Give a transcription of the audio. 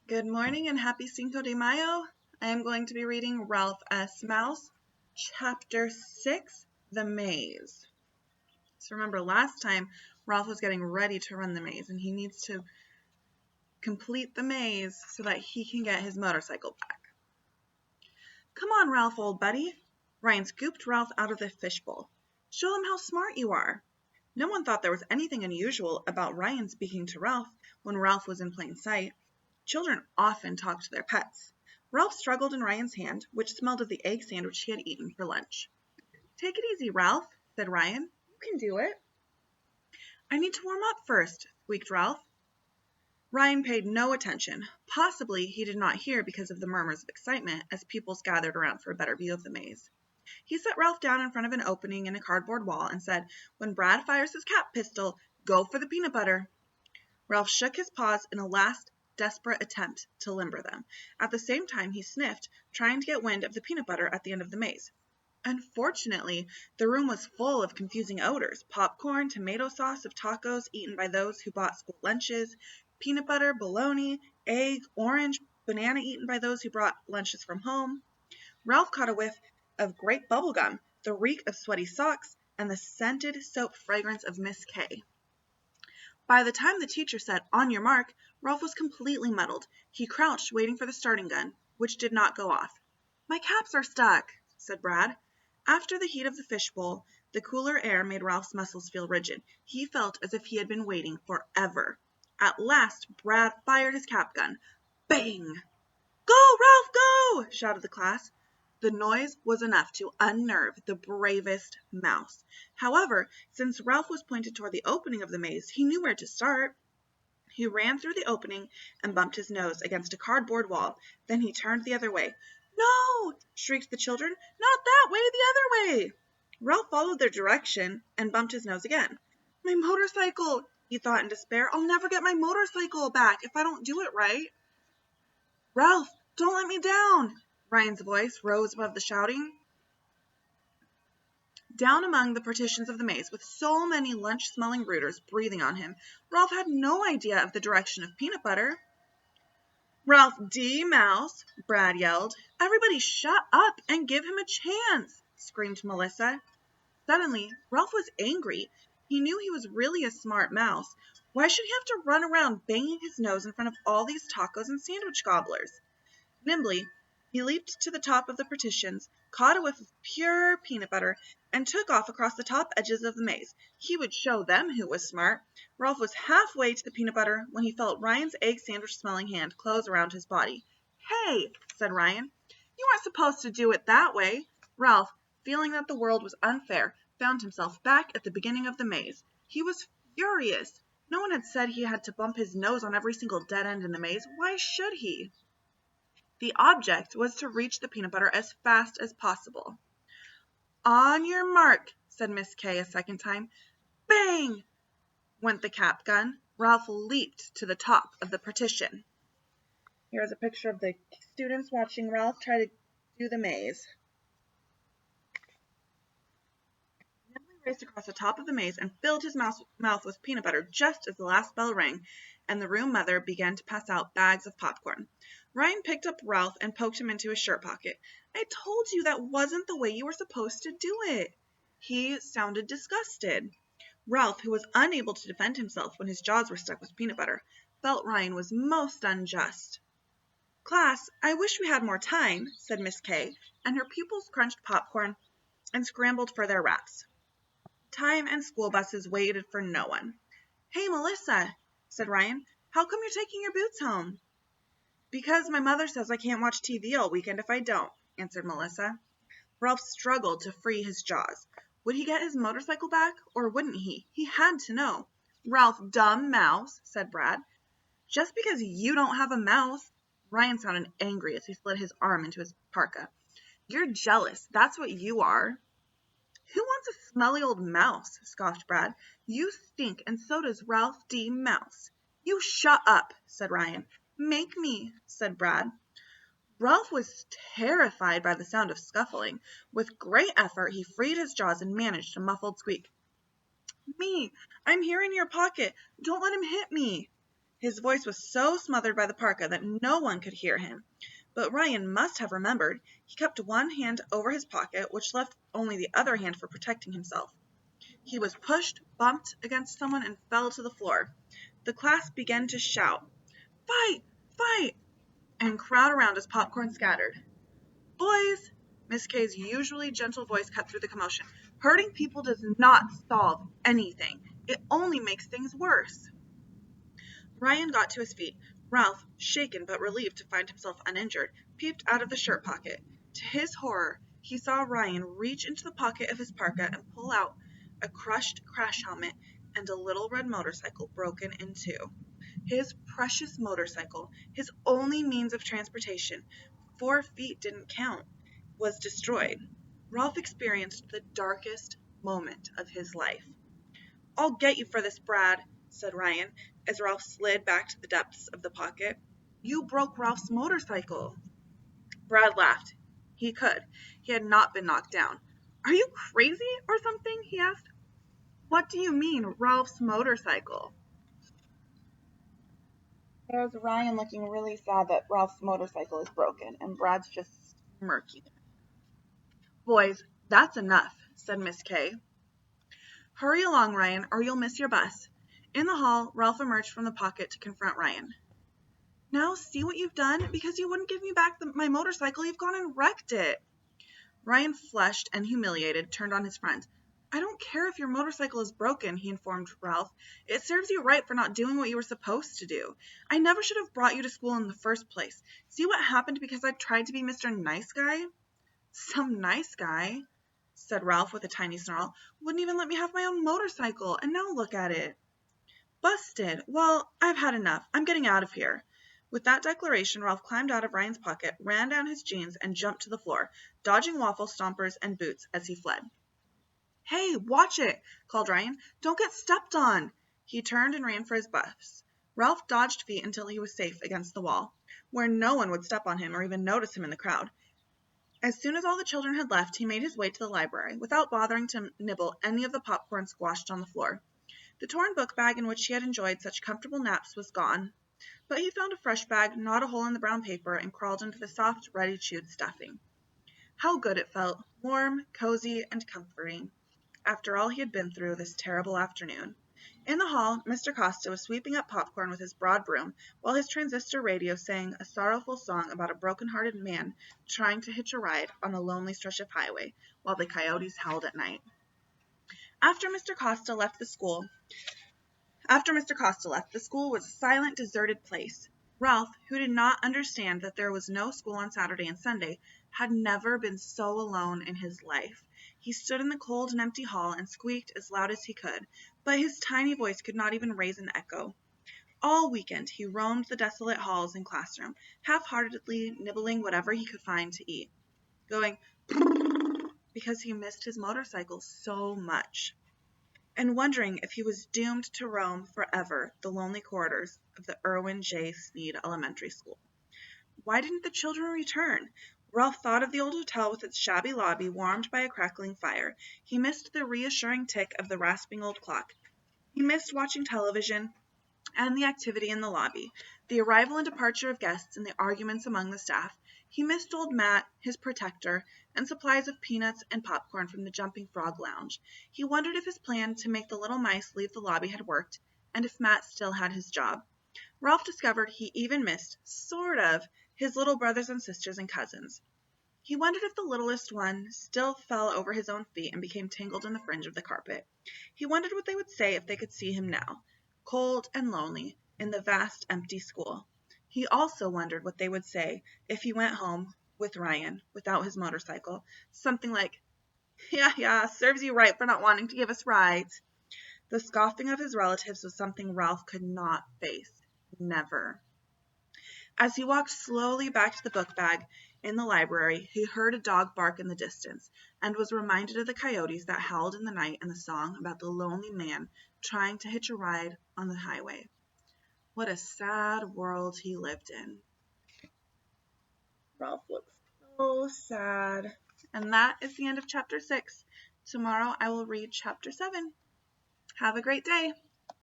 Good morning and happy Cinco de Mayo. I am going to be reading Ralph S. Mouse, Chapter 6, The Maze. So remember last time Ralph was getting ready to run the maze and he needs to complete the maze so that he can get his motorcycle back. Come on, Ralph, old buddy. Ryan scooped Ralph out of the fishbowl. Show him how smart you are. No one thought there was anything unusual about Ryan speaking to Ralph when Ralph was in plain sight. Children often talk to their pets. Ralph struggled in Ryan's hand, which smelled of the egg sandwich he had eaten for lunch. Take it easy, Ralph, said Ryan. You can do it. I need to warm up first, squeaked Ralph. Ryan paid no attention. Possibly he did not hear because of the murmurs of excitement as pupils gathered around for a better view of the maze. He set Ralph down in front of an opening in a cardboard wall and said, When Brad fires his cap pistol, go for the peanut butter. Ralph shook his paws in a last desperate attempt to limber them. At the same time, he sniffed, trying to get wind of the peanut butter at the end of the maze. Unfortunately, the room was full of confusing odors: popcorn, tomato sauce of tacos eaten by those who bought school lunches, peanut butter, bologna, egg, orange, banana eaten by those who brought lunches from home. Ralph caught a whiff of grape bubble gum, the reek of sweaty socks, and the scented soap fragrance of Miss K. By the time the teacher said, On your mark, Ralph was completely muddled. He crouched, waiting for the starting gun, which did not go off. My caps are stuck, said Brad. After the heat of the fishbowl, the cooler air made Ralph's muscles feel rigid. He felt as if he had been waiting forever. At last, Brad fired his cap gun. Bang! Go, Ralph, go! Shouted the class. The noise was enough to unnerve the bravest mouse. However, since Ralph was pointed toward the opening of the maze, he knew where to start. He ran through the opening and bumped his nose against a cardboard wall. Then he turned the other way. No! Shrieked the children. Not that way, the other way! Ralph followed their direction and bumped his nose again. My motorcycle, he thought in despair. I'll never get my motorcycle back if I don't do it right. Ralph, don't let me down! Ryan's voice rose above the shouting. Down among the partitions of the maze, with so many lunch-smelling rooters breathing on him, Ralph had no idea of the direction of peanut butter. Ralph D. Mouse, Brad yelled. Everybody shut up and give him a chance, screamed Melissa. Suddenly, Ralph was angry. He knew he was really a smart mouse. Why should he have to run around banging his nose in front of all these tacos and sandwich gobblers? Nimbly, he leaped to the top of the partitions, caught a whiff of pure peanut butter, and took off across the top edges of the maze. He would show them who was smart. Ralph was halfway to the peanut butter when he felt Ryan's egg sandwich-smelling hand close around his body. Hey, said Ryan, you weren't supposed to do it that way. Ralph, feeling that the world was unfair, found himself back at the beginning of the maze. He was furious. No one had said he had to bump his nose on every single dead end in the maze. Why should he? The object was to reach the peanut butter as fast as possible. On your mark, said Miss K a second time. Bang! Went the cap gun. Ralph leaped to the top of the partition. Here's a picture of the students watching Ralph try to do the maze. Nimbly raced across the top of the maze and filled his mouth with peanut butter just as the last bell rang, and the room mother began to pass out bags of popcorn. Ryan picked up Ralph and poked him into his shirt pocket. I told you that wasn't the way you were supposed to do it. He sounded disgusted. Ralph, who was unable to defend himself when his jaws were stuck with peanut butter, felt Ryan was most unjust. Class, I wish we had more time, said Miss K, and her pupils crunched popcorn and scrambled for their wraps. Time and school buses waited for no one. Hey, Melissa, said Ryan, how come you're taking your boots home? Because my mother says I can't watch TV all weekend if I don't, answered Melissa. Ralph struggled to free his jaws. Would he get his motorcycle back, or wouldn't he? He had to know. Ralph, dumb mouse, said Brad. Just because you don't have a mouse. Ryan sounded angry as he slid his arm into his parka. You're jealous. That's what you are. Who wants a smelly old mouse? Scoffed Brad. You stink, and so does Ralph D. Mouse. You shut up, said Ryan. Make me, said Brad. Ralph was terrified by the sound of scuffling. With great effort, he freed his jaws and managed a muffled squeak. Me! I'm here in your pocket. Don't let him hit me. His voice was so smothered by the parka that no one could hear him. But Ryan must have remembered. He kept one hand over his pocket, which left only the other hand for protecting himself. He was pushed, bumped against someone, and fell to the floor. The class began to shout, "Fight! Fight!" and crowd around as popcorn scattered. "Boys," Miss K's usually gentle voice cut through the commotion, "hurting people does not solve anything. It only makes things worse." Ryan got to his feet. Ralph, shaken but relieved to find himself uninjured, peeped out of the shirt pocket. To his horror, he saw Ryan reach into the pocket of his parka and pull out a crushed crash helmet and a little red motorcycle broken in two. His precious motorcycle, his only means of transportation, 4 feet didn't count, was destroyed. Ralph experienced the darkest moment of his life. "I'll get you for this, Brad," said Ryan, as Ralph slid back to the depths of the pocket. "You broke Ralph's motorcycle." Brad laughed. He could. He had not been knocked down. "Are you crazy or something?" he asked. "What do you mean, Ralph's motorcycle?" There's Ryan looking really sad that Ralph's motorcycle is broken, and Brad's just smirking. "Boys, that's enough," said Miss K. "Hurry along, Ryan, or you'll miss your bus." In the hall, Ralph emerged from the pocket to confront Ryan. "Now see what you've done? Because you wouldn't give me back my motorcycle, you've gone and wrecked it." Ryan, flushed and humiliated, turned on his friend. "I don't care if your motorcycle is broken," he informed Ralph. "It serves you right for not doing what you were supposed to do. I never should have brought you to school in the first place. See what happened because I tried to be Mr. Nice Guy?" "Some nice guy," said Ralph with a tiny snarl, "wouldn't even let me have my own motorcycle, and now look at it." "Busted. Well, I've had enough. I'm getting out of here." With that declaration, Ralph climbed out of Ryan's pocket, ran down his jeans, and jumped to the floor, dodging waffle stompers and boots as he fled. "Hey, watch it!" called Ryan. "Don't get stepped on!" He turned and ran for his bus. Ralph dodged feet until he was safe against the wall, where no one would step on him or even notice him in the crowd. As soon as all the children had left, he made his way to the library, without bothering to nibble any of the popcorn squashed on the floor. The torn book bag in which he had enjoyed such comfortable naps was gone, but he found a fresh bag, gnawed a hole in the brown paper, and crawled into the soft, ready-chewed stuffing. How good it felt, warm, cozy, and comforting, after all he had been through this terrible afternoon. In the hall, Mr. Costa was sweeping up popcorn with his broad broom, while his transistor radio sang a sorrowful song about a broken-hearted man trying to hitch a ride on a lonely stretch of highway, while the coyotes howled at night. After Mr. Costa left, the school was a silent, deserted place. Ralph, who did not understand that there was no school on Saturday and Sunday, had never been so alone in his life. He stood in the cold and empty hall and squeaked as loud as he could, but his tiny voice could not even raise an echo. All weekend he roamed the desolate halls and classroom, half-heartedly nibbling whatever he could find to eat, going because he missed his motorcycle so much, and wondering if he was doomed to roam forever the lonely corridors of the Irwin J. Sneed Elementary School. Why didn't the children return? Ralph thought of the old hotel with its shabby lobby warmed by a crackling fire. He missed the reassuring tick of the rasping old clock. He missed watching television and the activity in the lobby, the arrival and departure of guests and the arguments among the staff. He missed old Matt, his protector, and supplies of peanuts and popcorn from the Jumping Frog Lounge. He wondered if his plan to make the little mice leave the lobby had worked, and if Matt still had his job. Ralph discovered he even missed, sort of, his little brothers and sisters and cousins. He wondered if the littlest one still fell over his own feet and became tangled in the fringe of the carpet. He wondered what they would say if they could see him now, cold and lonely, in the vast empty school. He also wondered what they would say if he went home with Ryan without his motorcycle. Something like, yeah, serves you right for not wanting to give us rides." The scoffing of his relatives was something Ralph could not face. Never. As he walked slowly back to the book bag in the library, he heard a dog bark in the distance, and was reminded of the coyotes that howled in the night and the song about the lonely man trying to hitch a ride on the highway. What a sad world he lived in. Ralph looks so sad. And that is the end of chapter 6. Tomorrow I will read chapter 7. Have a great day.